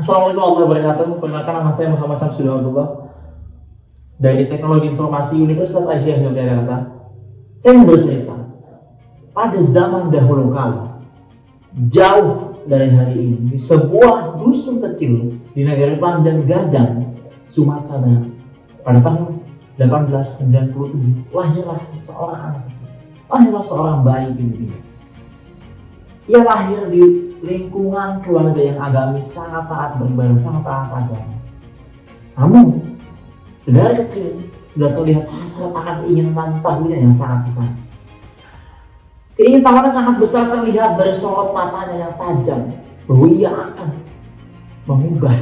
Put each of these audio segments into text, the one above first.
Assalamualaikum warahmatullahi wabarakatuh. Perkenalkan, nama saya Muhammad Syamsul Abdullah dari Teknologi Informasi Universitas Aisyah Yogyakarta. Saya ingin bercerita pada zaman dahulu kala, jauh dari hari ini, di sebuah dusun kecil di negara Pandan Gadang, Sumatera Barat, pada tahun 1897 lahirlah seorang anak kecil, lahirlah seorang bayi Filipina. Ia lahir di lingkungan keluarga yang agamis, sangat taat beribadah, sangat taat agama. Namun, sedari kecil sudah terlihat hasrat akan keinginan tahunya yang sangat besar. Keinginan sangat besar terlihat dari sorot matanya yang tajam, bahwa ia akan mengubah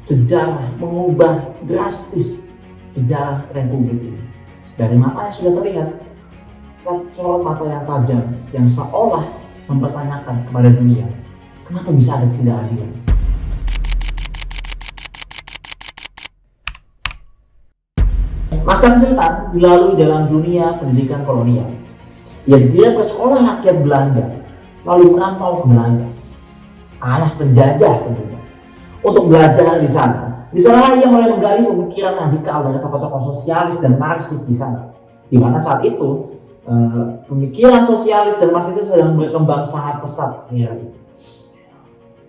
sejarah, mengubah drastis sejarah Republik ini. Dari matanya sudah terlihat sorot mata yang tajam yang seolah mempertanyakan kepada dunia, kenapa bisa ada ketidakadilan? Masa kesulitan dilalui dalam dunia pendidikan kolonial. Ia dididik ke sekolah rakyat Belanda, lalu merantau ke Belanda, tanah penjajah tentunya, untuk belajar di sana. Di sana ia mulai menggali pemikiran radikal dari tokoh-tokoh sosialis dan Marxis di sana, di mana saat itu pemikiran sosialis dan Marxis sedang berkembang sangat pesat. Ya.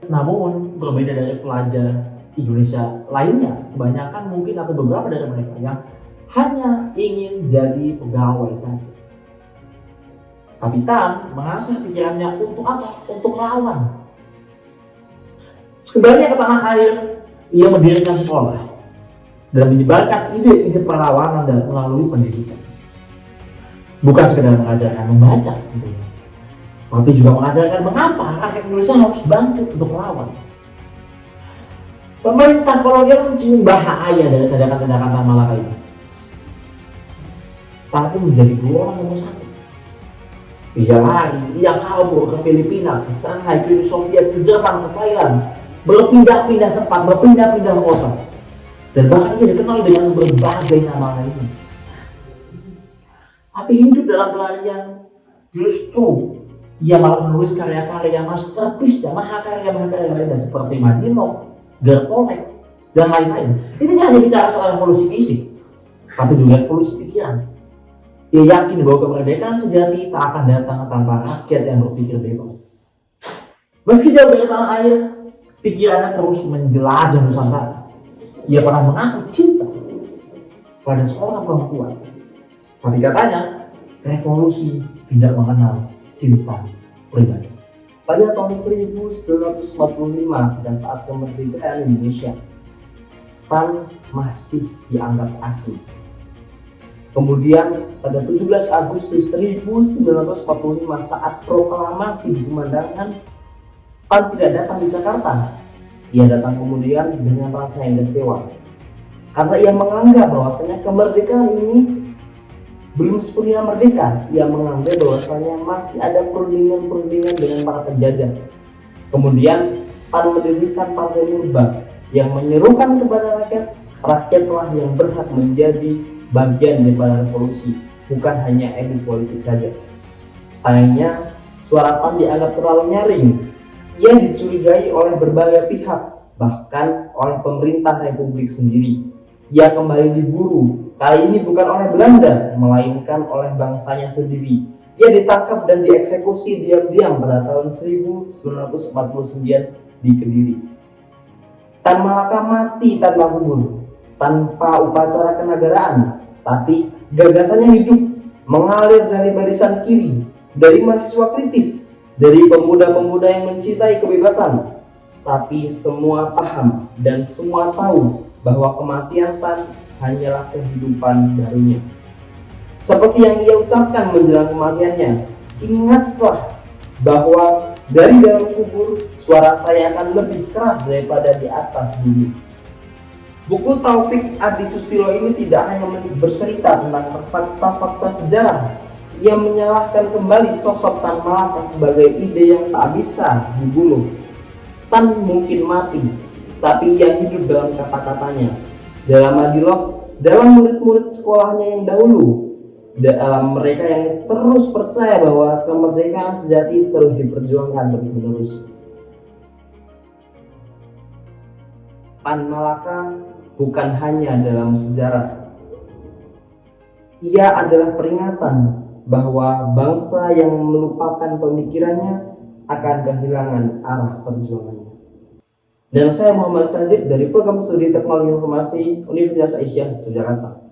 Namun berbeda dari pelajar Indonesia lainnya, kebanyakan mungkin atau beberapa dari mereka yang hanya ingin jadi pegawai saja. Tapi Tan mengasah pikirannya untuk apa? Untuk melawan. Kembalinya ke tanah air, ia mendirikan sekolah dan menyebarkan ide-ide perlawanan dan melalui pendidikan. Bukan sekedar mengajarkan membaca, gitu, tapi juga mengajarkan mengapa rakyat Indonesia harus bangkit untuk melawan. Pemerintah kolonial mencium bahaya dari tindakan-tindakan Tan Malaka ini. Tapi menjadi buronan nomor satu. Ia lari, ia kabur ke Filipina, ke Shanghai, ke Uni Soviet, ke Jerman, ke Thailand, berpindah-pindah tempat, berpindah-pindah kota, dan bahkan ia dikenal dengan berbagai nama lainnya. Tapi hidup dalam pelarian, justru ia malah menulis karya-karya masterpiece dan mahakarya-mahakarya lainnya seperti Madinov, Gertolek, dan lain-lain. Ini hanya bicara soal evolusi fisik, tapi juga evolusi pikiran. Ia yakin bahwa kemerdekaan sejati tak akan datang tanpa rakyat yang berpikir bebas. Meski jauh dari tanah air, pikirannya terus menjelajah Nusantara. Ia pernah mengaku cinta pada seorang perempuan. Tapi katanya, revolusi tidak mengenal cinta pribadi. Pada tahun 1945, pada saat kemerdekaan Indonesia, Tan masih dianggap asing. Kemudian pada 17 Agustus 1945 saat proklamasi dikumandangkan, Tan tidak datang di Jakarta. Ia datang kemudian dengan rasa yang kecewa. Karena ia menganggap bahwasanya kemerdekaan ini belum sepenuhnya merdeka. Ia menganggap bahwasanya masih ada perundingan-perundingan dengan para penjajah. Kemudian Tan mendirikan Partai Murba yang menyerukan kepada rakyatlah yang berhak menjadi bagian daripada revolusi, bukan hanya elit politik saja. Sayangnya, suara Tan dianggap terlalu nyaring. Ia dicurigai oleh berbagai pihak, bahkan oleh pemerintah Republik sendiri. Ia kembali diburu, kali ini bukan oleh Belanda, melainkan oleh bangsanya sendiri. Ia ditangkap dan dieksekusi diam-diam pada tahun 1949 di Kediri. Tan Malaka mati tanpa kubur, tanpa upacara kenegaraan, tapi gagasannya hidup, mengalir dari barisan kiri, dari mahasiswa kritis, dari pemuda-pemuda yang mencintai kebebasan. Tapi semua paham dan semua tahu bahwa kematian Tan hanyalah kehidupan barunya. Seperti yang ia ucapkan menjelang kematiannya, ingatlah bahwa dari dalam kubur suara saya akan lebih keras daripada di atas bumi. Buku Taufik Adi Susilo ini tidak hanya bercerita tentang fakta-fakta sejarah. Ia menyalahkan kembali sosok Tan Malaka sebagai ide yang tak bisa dibunuh. Tan mungkin mati, tapi ia hidup dalam kata-katanya, dalam Madinov, dalam murid-murid sekolahnya yang dahulu, dalam mereka yang terus percaya bahwa kemerdekaan sejati terus diperjuangkan terus-menerus. Pan Malaka bukan hanya dalam sejarah. Ia adalah peringatan bahwa bangsa yang melupakan pemikirannya akan kehilangan arah perjuangannya. Dan saya Muhammad Sajid dari Program Studi Teknologi Informasi Universitas Aisyah Yogyakarta.